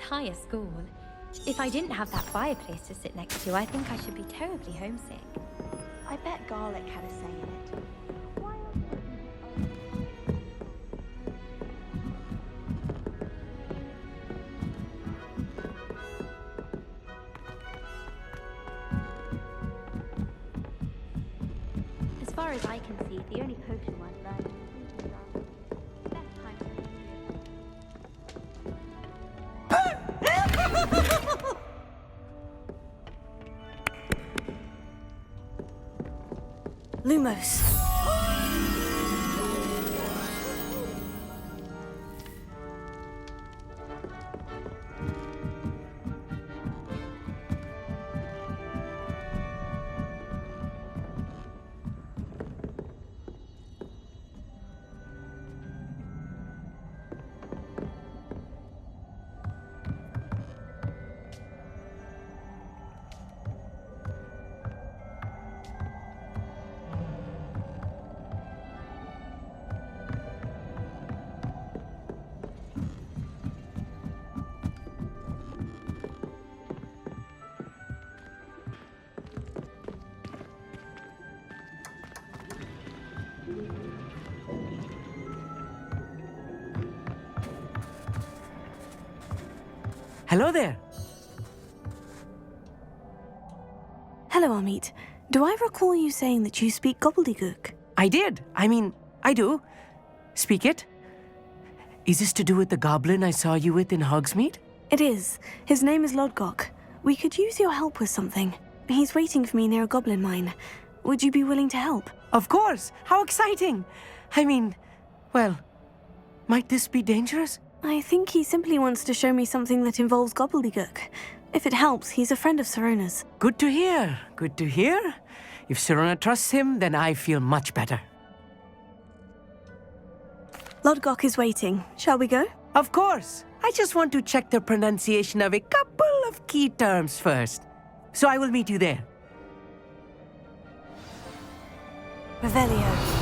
entire school. If I didn't have that fireplace to sit next to, I think I should be terribly homesick. I bet garlic had a say in it. As far as I can see, the only potion worth learning is best time Lumos. Hello there. Hello, Amit. Do I recall you saying that you speak gobbledygook? I did. I do. Speak it. Is this to do with the goblin I saw you with in Hogsmeade? It is. His name is Lodgok. We could use your help with something. He's waiting for me near a goblin mine. Would you be willing to help? Of course. How exciting. Well, might this be dangerous? I think he simply wants to show me something that involves gobbledygook. If it helps, he's a friend of Sirona's. Good to hear. Good to hear. If Sirona trusts him, then I feel much better. Lodgok is waiting. Shall we go? Of course. I just want to check the pronunciation of a couple of key terms first. So I will meet you there. Revelio.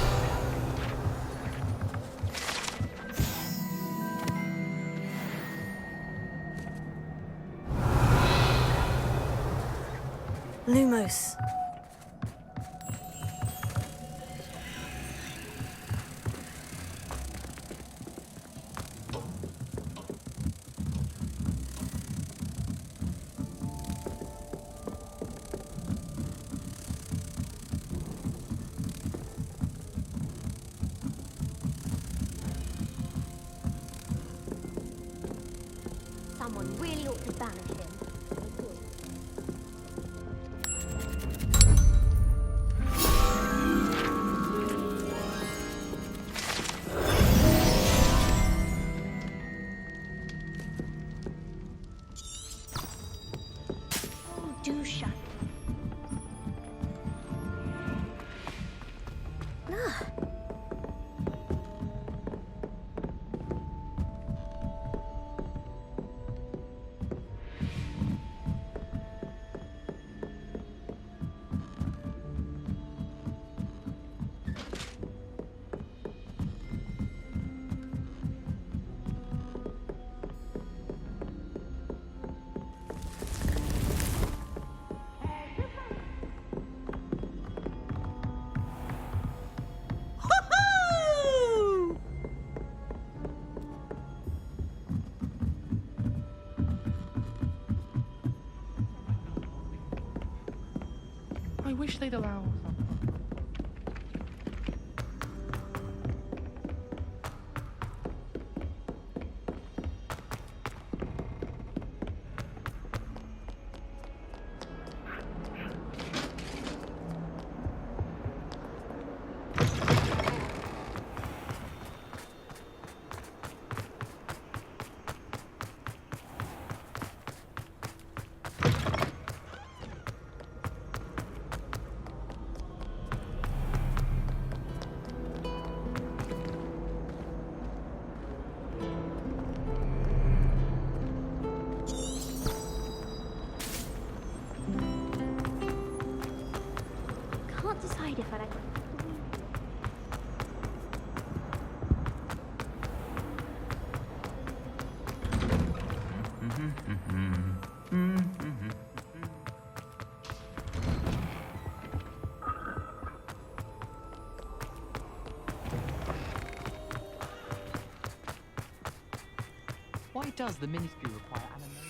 Lumos. Someone really ought to banish him. Oh, do shut. I wish they'd allow. does the ministry require animals?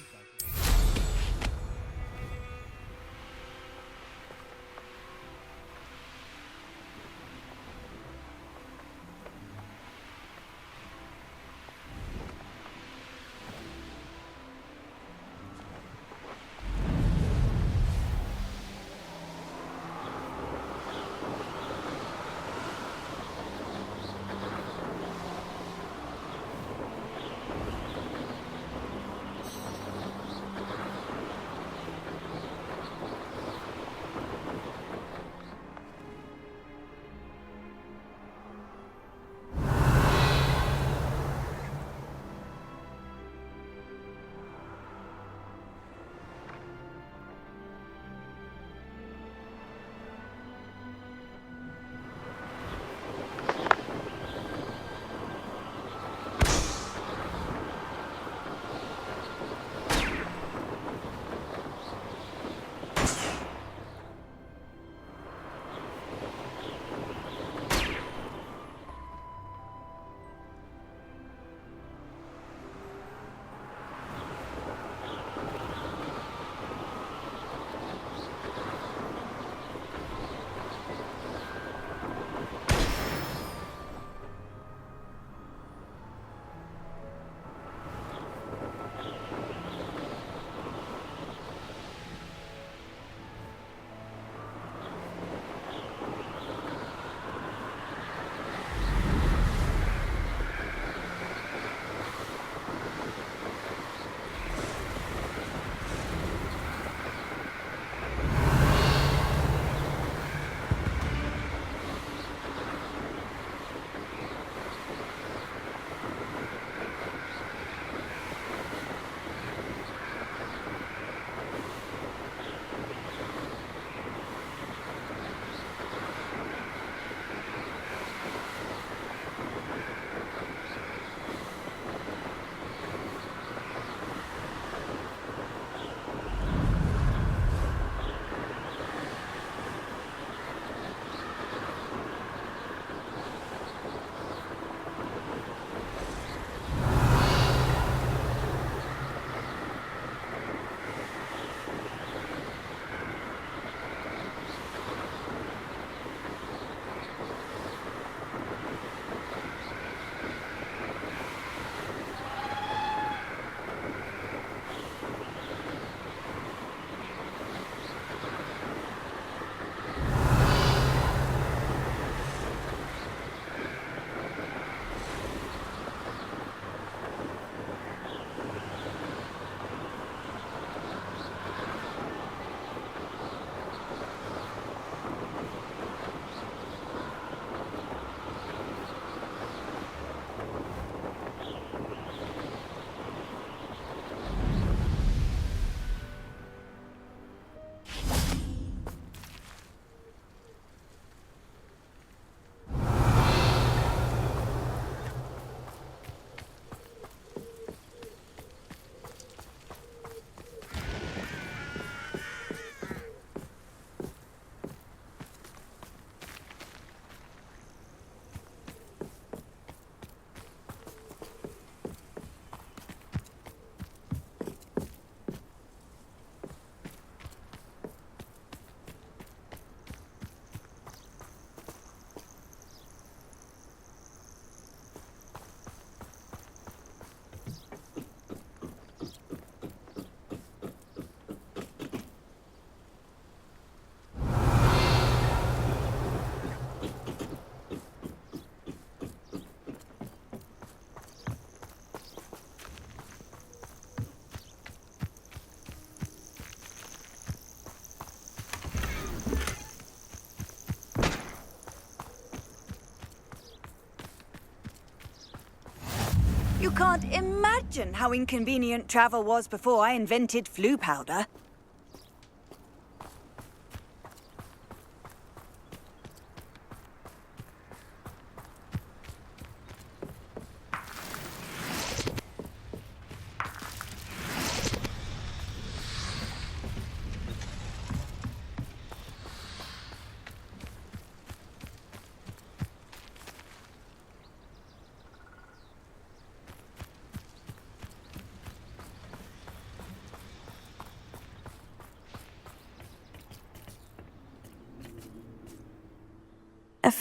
You can't imagine how inconvenient travel was before I invented flu powder.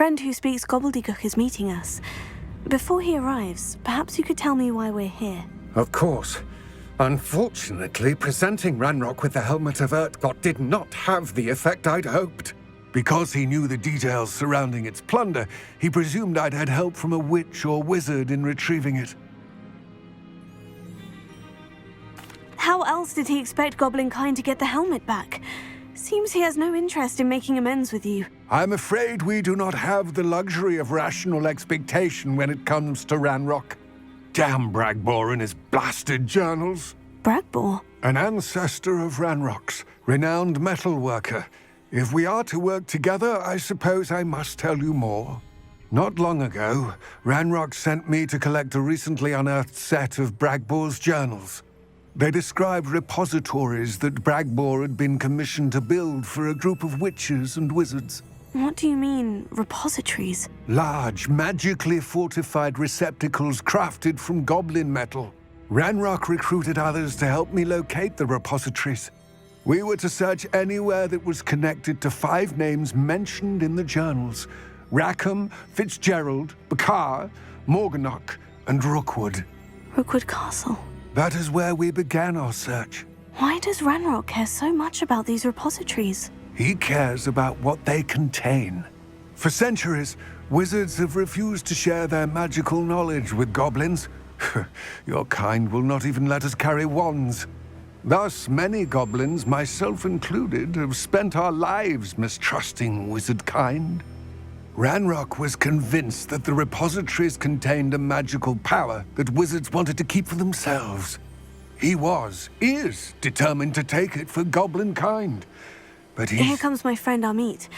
friend who speaks gobbledygook is meeting us. Before he arrives, perhaps you could tell me why we're here. Of course. Unfortunately, presenting Ranrok with the Helmet of Urtkot did not have the effect I'd hoped. Because he knew the details surrounding its plunder, he presumed I'd had help from a witch or wizard in retrieving it. How else did he expect Goblinkind to get the helmet back? Seems he has no interest in making amends with you. I'm afraid we do not have the luxury of rational expectation when it comes to Ranrok. Damn Bragbor and his blasted journals. Bragbor? An ancestor of Ranrok's, renowned metalworker. If we are to work together, I suppose I must tell you more. Not long ago, Ranrok sent me to collect a recently unearthed set of Bragbor's journals. They described repositories that Bragbor had been commissioned to build for a group of witches and wizards. What do you mean, repositories? Large, magically fortified receptacles crafted from goblin metal. Ranrok recruited others to help me locate the repositories. We were to search anywhere that was connected to 5 names mentioned in the journals: Rackham, Fitzgerald, Bakar, Morganach, and Rookwood. Rookwood Castle. That is where we began our search. Why does Ranrok care so much about these repositories? He cares about what they contain. For centuries, wizards have refused to share their magical knowledge with goblins. Your kind will not even let us carry wands. Thus, many goblins, myself included, have spent our lives mistrusting wizard kind. Ranrok was convinced that the repositories contained a magical power that wizards wanted to keep for themselves. He is determined to take it for goblin kind. But Here comes my friend Amit.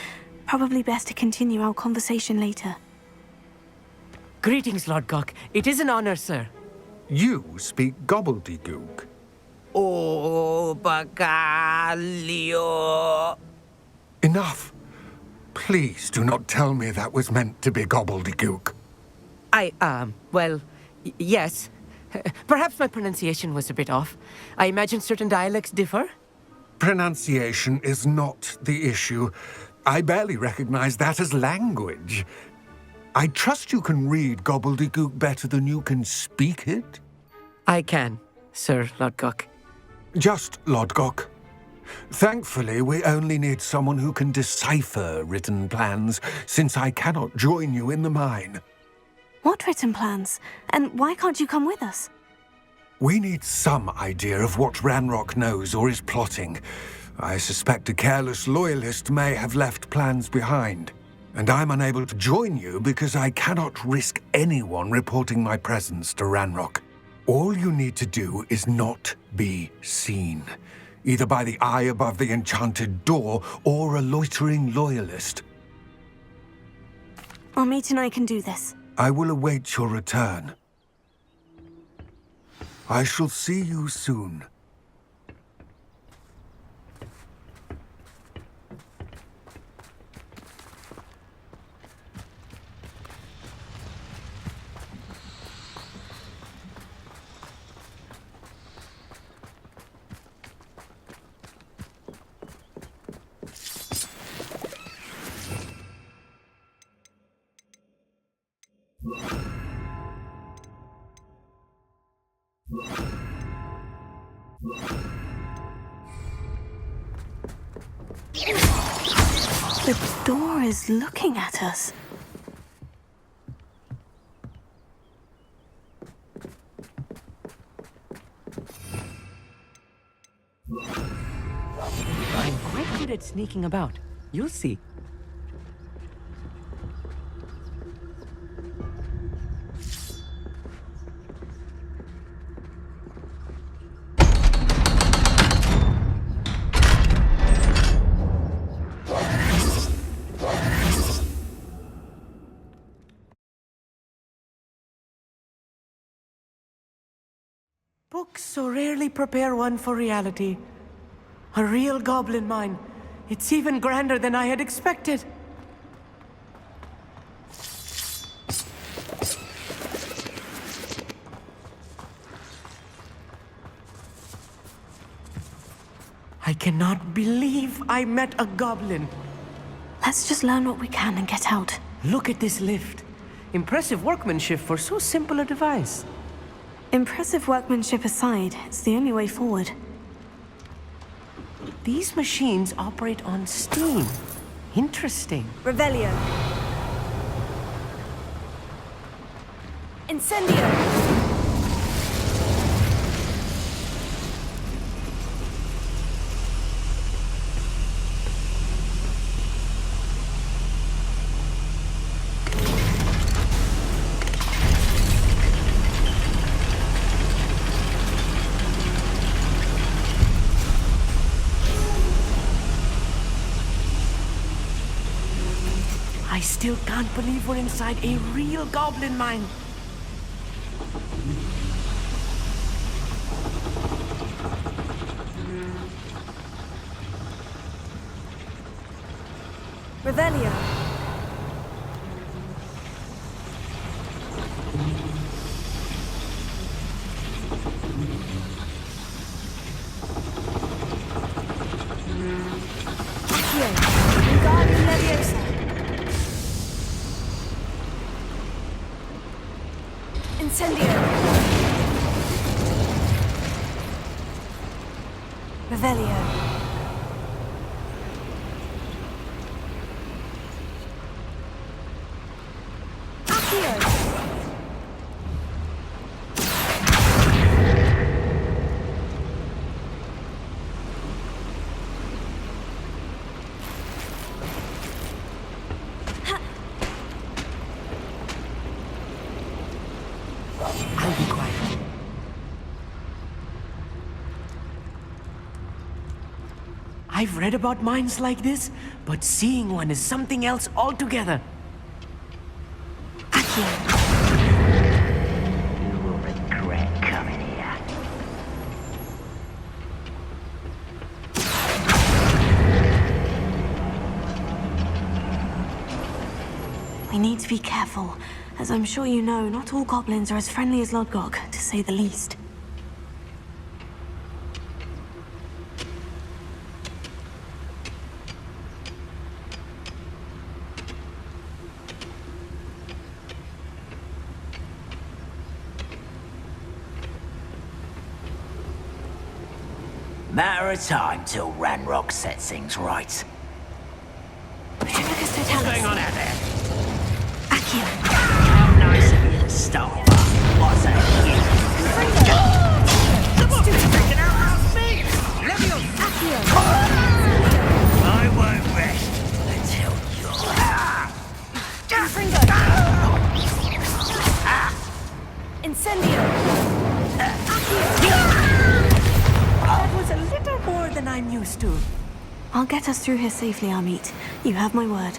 Probably best to continue our conversation later. Greetings, Lodgok. It is an honor, sir. You speak gobbledygook. Oh, Bagalio. Enough. Please do not tell me that was meant to be gobbledygook. Well, yes. Perhaps my pronunciation was a bit off. I imagine certain dialects differ. Pronunciation is not the issue. I barely recognize that as language. I trust you can read gobbledygook better than you can speak it? I can, Sir Lodgok. Just Lodgok. Thankfully, we only need someone who can decipher written plans, since I cannot join you in the mine. What written plans? And why can't you come with us? We need some idea of what Ranrok knows or is plotting. I suspect a careless loyalist may have left plans behind. And I'm unable to join you because I cannot risk anyone reporting my presence to Ranrok. All you need to do is not be seen, either by the eye above the enchanted door or a loitering loyalist. Amit and I can do this. I will await your return. I shall see you soon. The door is looking at us. I'm quite good at sneaking about. You'll see. Books so rarely prepare one for reality. A real goblin mine. It's even grander than I had expected. I cannot believe I met a goblin. Let's just learn what we can and get out. Look at this lift. Impressive workmanship for so simple a device. Impressive workmanship aside, it's the only way forward. These machines operate on steam. Interesting. Revelio. Incendio. I still can't believe we're inside a real goblin mine. Revelio. Accio. Wingardium Leviosa. Incendio. Revelio. Accio. I'll be quiet. I've read about mines like this, but seeing one is something else altogether. Accio. You will regret coming here. We need to be careful. As I'm sure you know, not all goblins are as friendly as Lodgok, to say the least. Matter of time till Ranrok sets things right. What's going on out there? Accio. How nice of you to start. What's that? Stupid freaking out of me! Accio. I won't rest until you're... Fringo. Incendio. Accio. That was a little more than I'm used to. I'll get us through here safely, Amit. You have my word.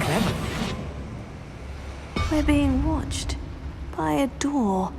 Clever. We're being watched by a door.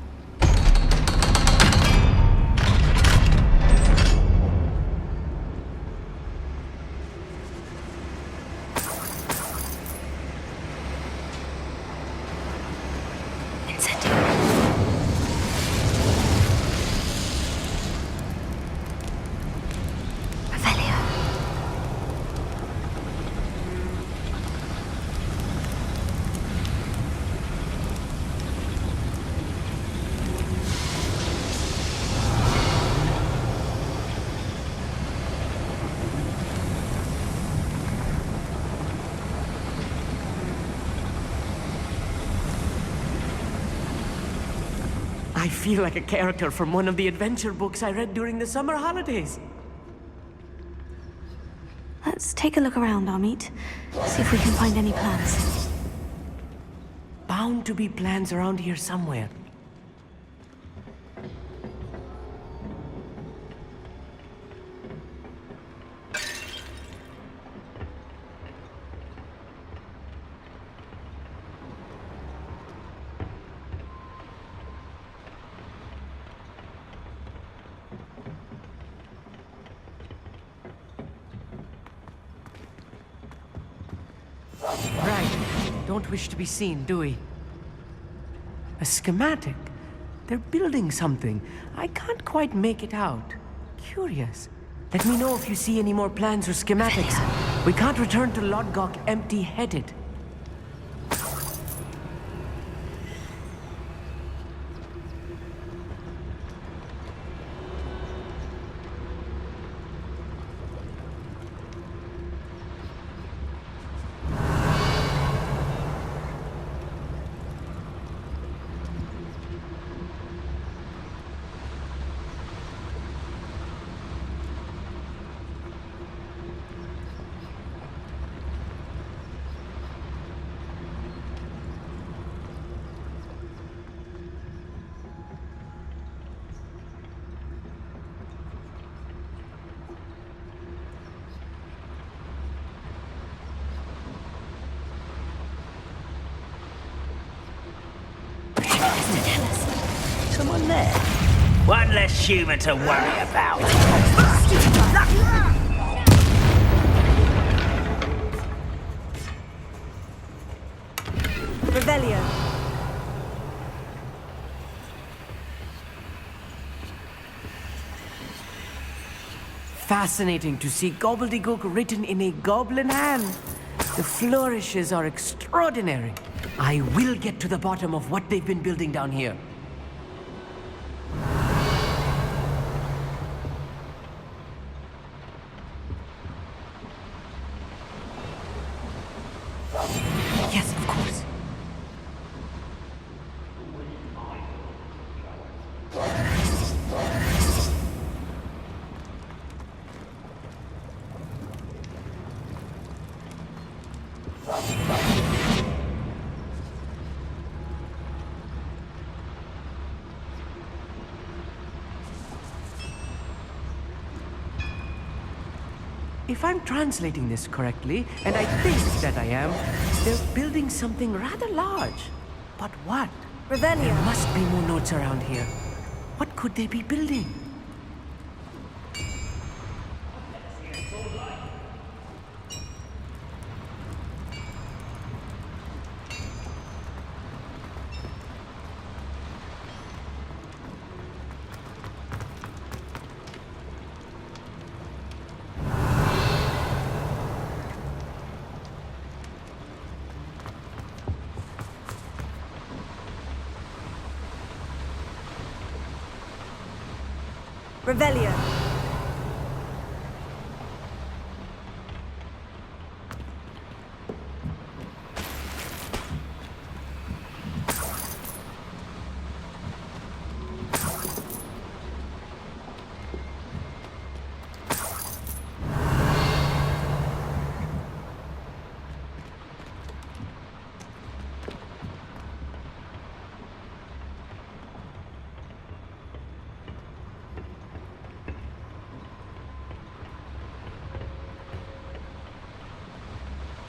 I feel like a character from one of the adventure books I read during the summer holidays. Let's take a look around, Amit. See if we can find any plans. Bound to be plans around here somewhere. Right. Don't wish to be seen, do we? A schematic. They're building something. I can't quite make it out. Curious. Let me know if you see any more plans or schematics. We can't return to Lodgok empty-headed. Someone there. One less human to worry about. Revelio. Fascinating to see gobbledygook written in a goblin hand. The flourishes are extraordinary. I will get to the bottom of what they've been building down here. Yes, of course. If I'm translating this correctly, and I think that I am, they're building something rather large. But what? Revelio. There must be more notes around here. What could they be building? Revelio.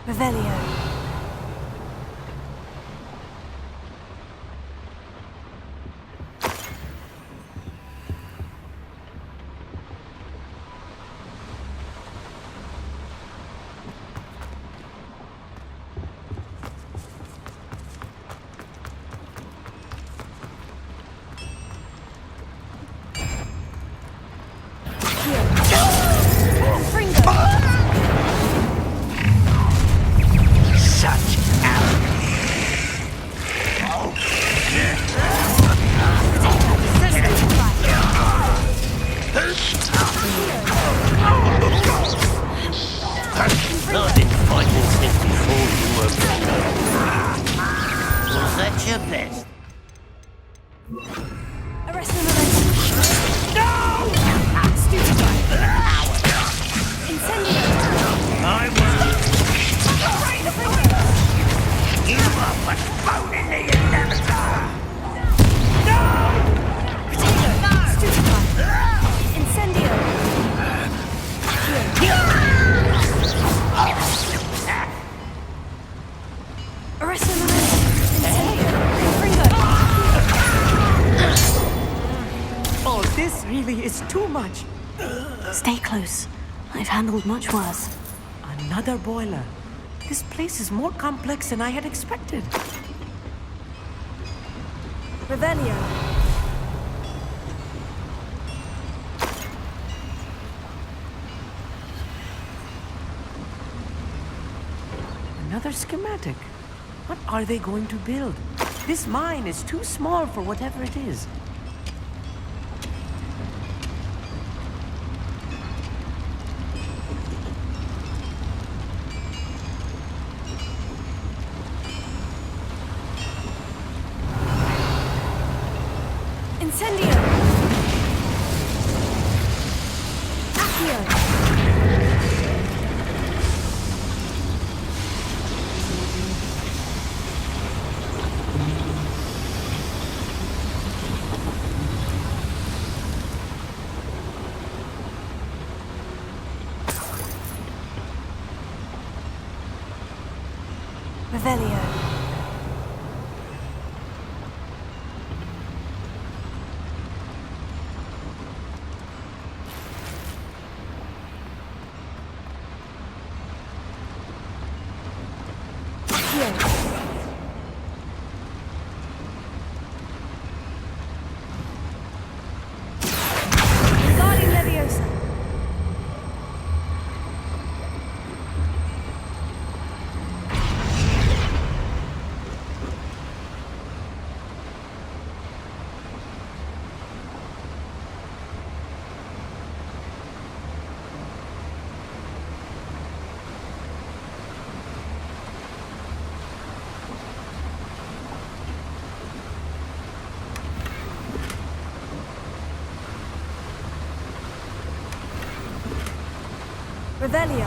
Revelio. Stay close. I've handled much worse. Another boiler. This place is more complex than I had expected. Revelio. Another schematic. What are they going to build? This mine is too small for whatever it is. Incendio! Accio! Revelio. Guardian Leviosa. Revelio.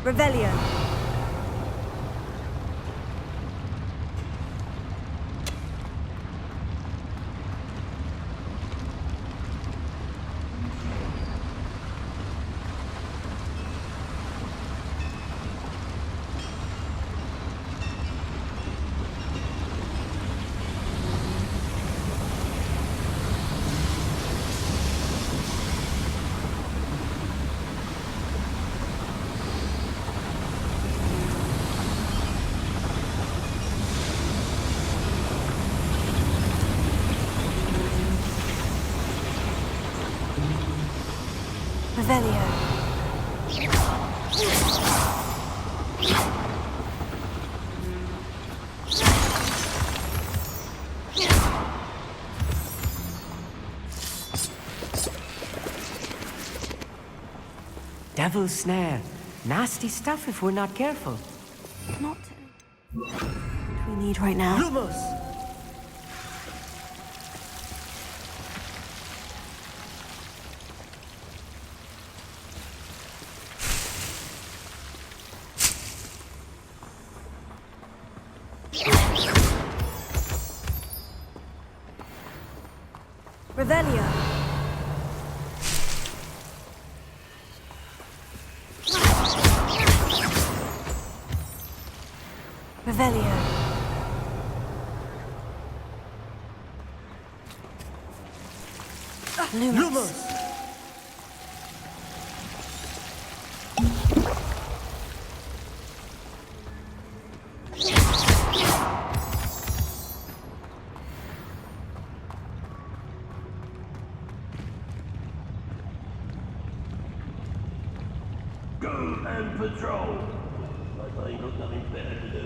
Revelio. Revelio. Devil's snare. Nasty stuff if we're not careful. Not what we need right now. Lumos! Revelio. Revelio. Lumos. Go and patrol. I ain't got nothing better to do.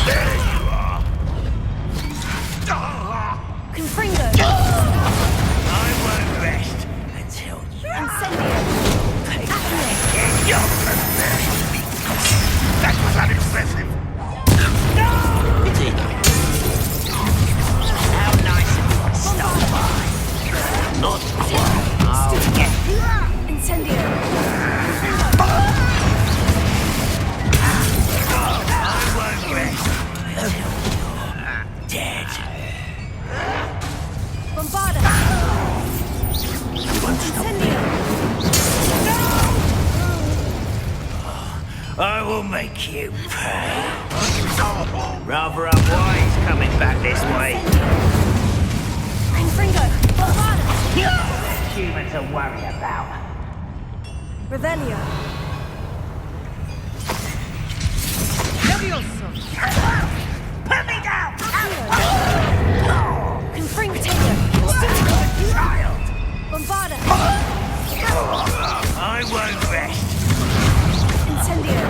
There you are! Confringo. I won't rest I will make you pay. Rather unwise coming back this way. Fringo! Bombada! There's human to worry about. Revelio. Put me down! Confring Taylor! Child! Bombada! I won't rest. Incendio!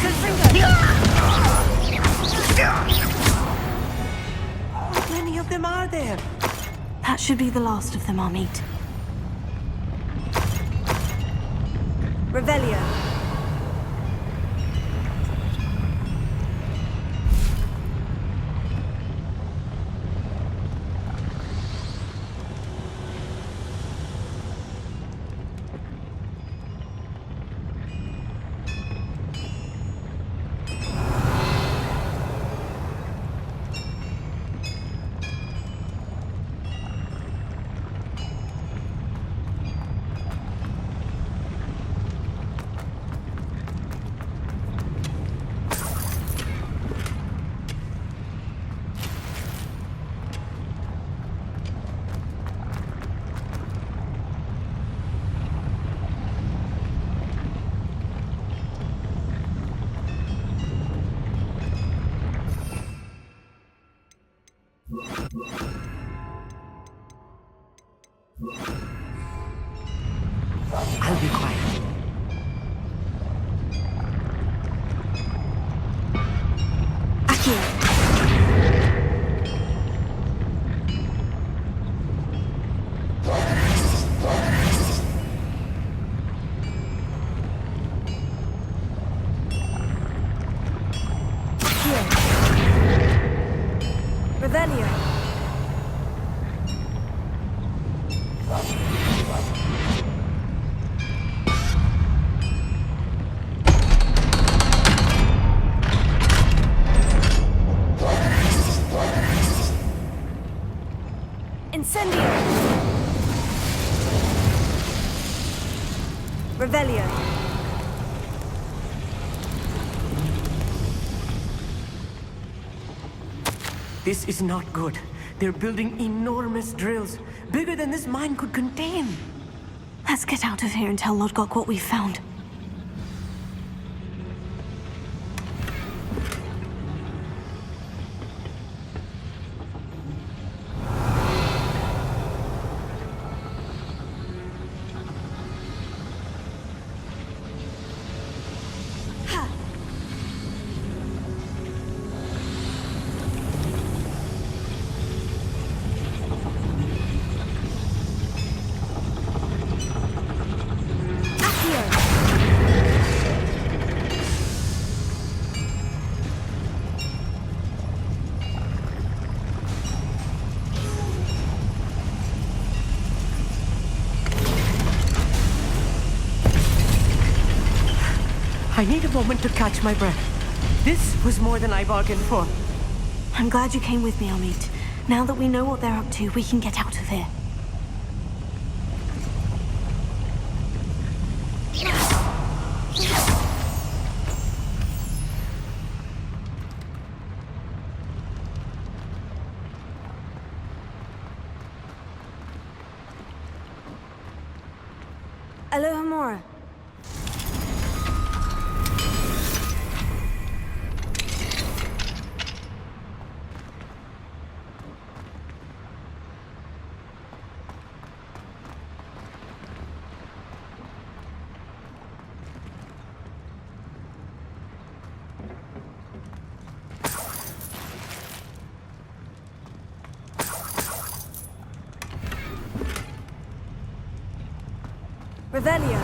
Confringo! How many of them are there? That should be the last of them, Amit. Revelio. I'll be quiet. Revelio. Incendio. Revelio. This is not good. They're building enormous drills, bigger than this mine could contain. Let's get out of here and tell Lodgok what we've found. I need a moment to catch my breath. This was more than I bargained for. I'm glad you came with me, Amit. Now that we know what they're up to, we can get out of here. Alohomora. Revelio.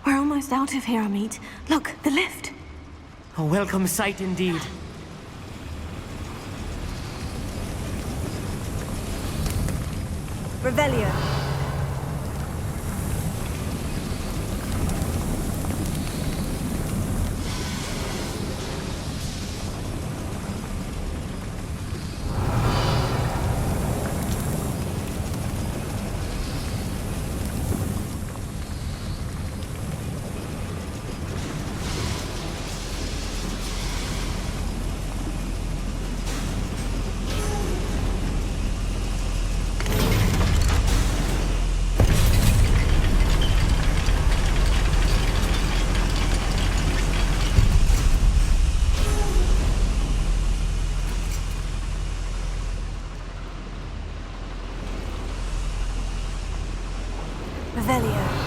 We're almost out of here, Amit. Look, the lift. A welcome sight indeed. Revelio. Revelio.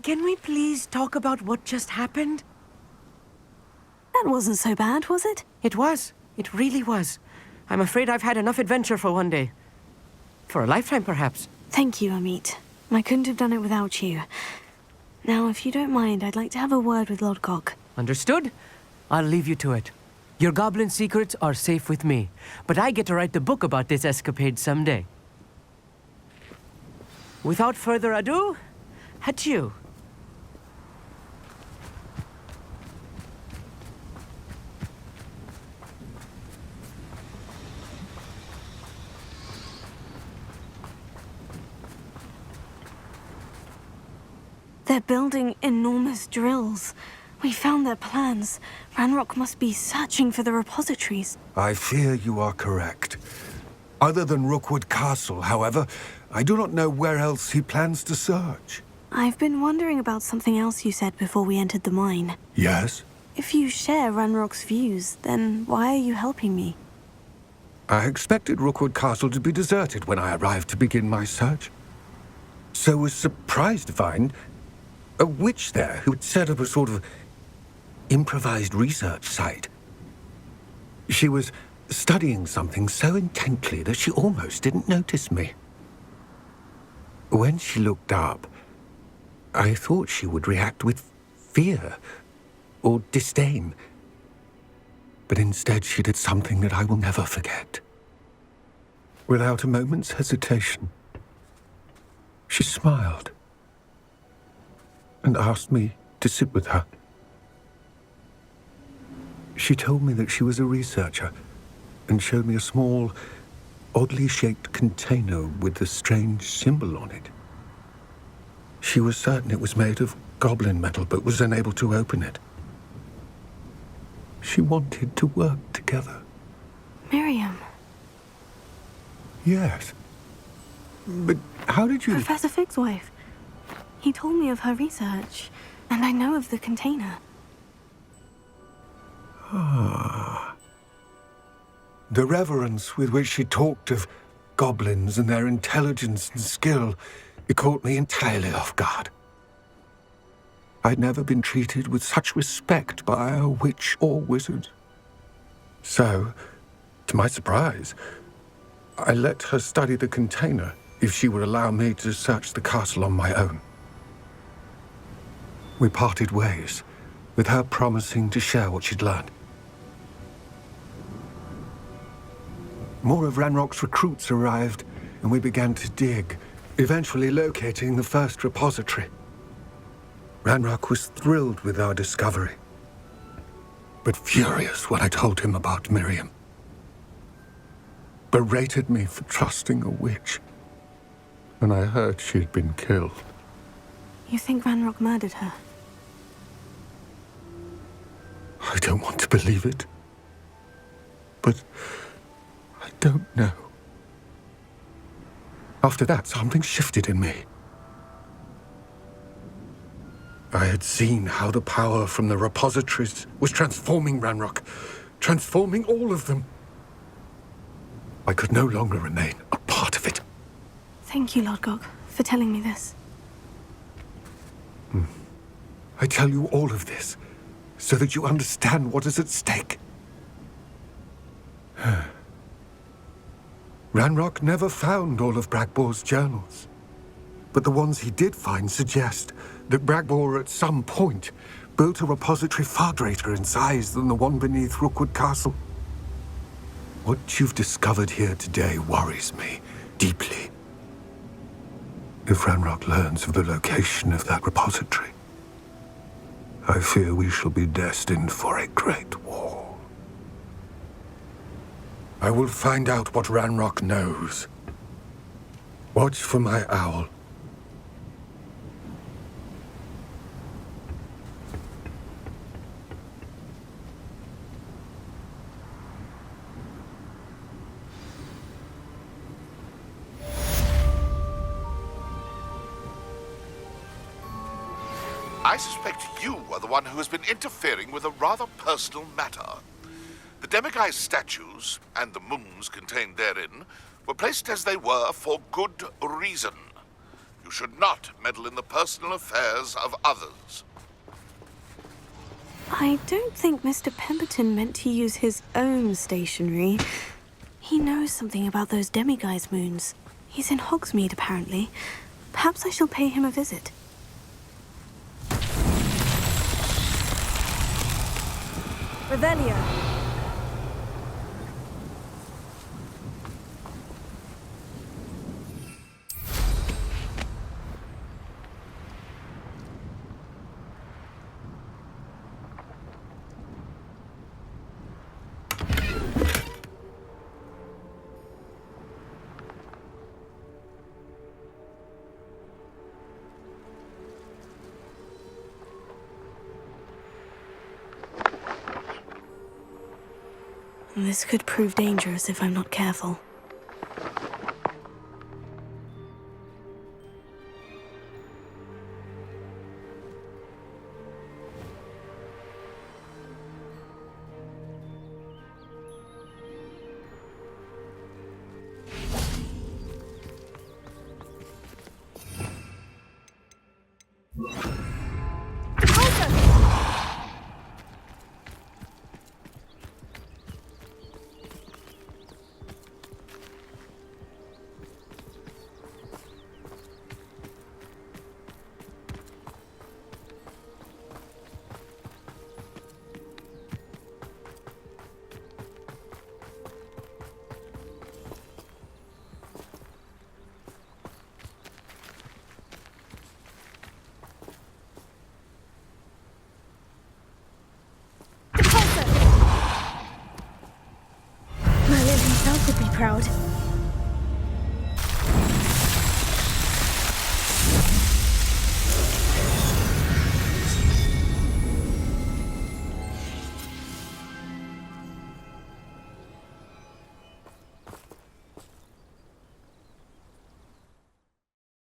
Can we please talk about what just happened? That wasn't so bad, was it? It was. It really was. I'm afraid I've had enough adventure for one day. For a lifetime, perhaps. Thank you, Amit. I couldn't have done it without you. Now, if you don't mind, I'd like to have a word with Lodgok. Understood? I'll leave you to it. Your goblin secrets are safe with me, but I get to write the book about this escapade someday. Without further ado, adieu. They're building enormous drills. We found their plans. Ranrok must be searching for the repositories. I fear you are correct. Other than Rookwood Castle, however, I do not know where else he plans to search. I've been wondering about something else you said before we entered the mine. Yes? If you share Ranrock's views, then why are you helping me? I expected Rookwood Castle to be deserted when I arrived to begin my search. So was surprised to find a witch there who had set up a sort of improvised research site. She was studying something so intently that she almost didn't notice me. When she looked up, I thought she would react with fear or disdain. But instead she did something that I will never forget. Without a moment's hesitation, she smiled and asked me to sit with her. She told me that she was a researcher and showed me a small, oddly shaped container with a strange symbol on it. She was certain it was made of goblin metal, but was unable to open it. She wanted to work together. Miriam. Yes. But how did you... Professor Fig's wife. He told me of her research, and I know of the container. Ah. The reverence with which she talked of goblins and their intelligence and skill, it caught me entirely off guard. I'd never been treated with such respect by a witch or wizard. So, to my surprise, I let her study the container if she would allow me to search the castle on my own. We parted ways, with her promising to share what she'd learned. More of Ranrock's recruits arrived, and we began to dig, eventually locating the first repository. Ranrok was thrilled with our discovery, but furious when I told him about Miriam. berated me for trusting a witch. And I heard she had been killed. You think Ranrok murdered her? I don't want to believe it. But I don't know. After that, something shifted in me. I had seen how the power from the repositories was transforming Ranrok, transforming all of them. I could no longer remain a part of it. Thank you, Lodgok, for telling me this. I tell you all of this so that you understand what is at stake. Ranrok never found all of Bragbor's journals, but the ones he did find suggest that Bragbor at some point built a repository far greater in size than the one beneath Rookwood Castle. What you've discovered here today worries me deeply. If Ranrok learns of the location of that repository, I fear we shall be destined for a great war. I will find out what Ranrok knows. Watch for my owl. I suspect you are the one who has been interfering with a rather personal matter. The demiguise statues, and the moons contained therein, were placed as they were for good reason. You should not meddle in the personal affairs of others. I don't think Mr. Pemberton meant to use his own stationery. He knows something about those demiguise moons. He's in Hogsmeade, apparently. Perhaps I shall pay him a visit. Revelio. This could prove dangerous if I'm not careful.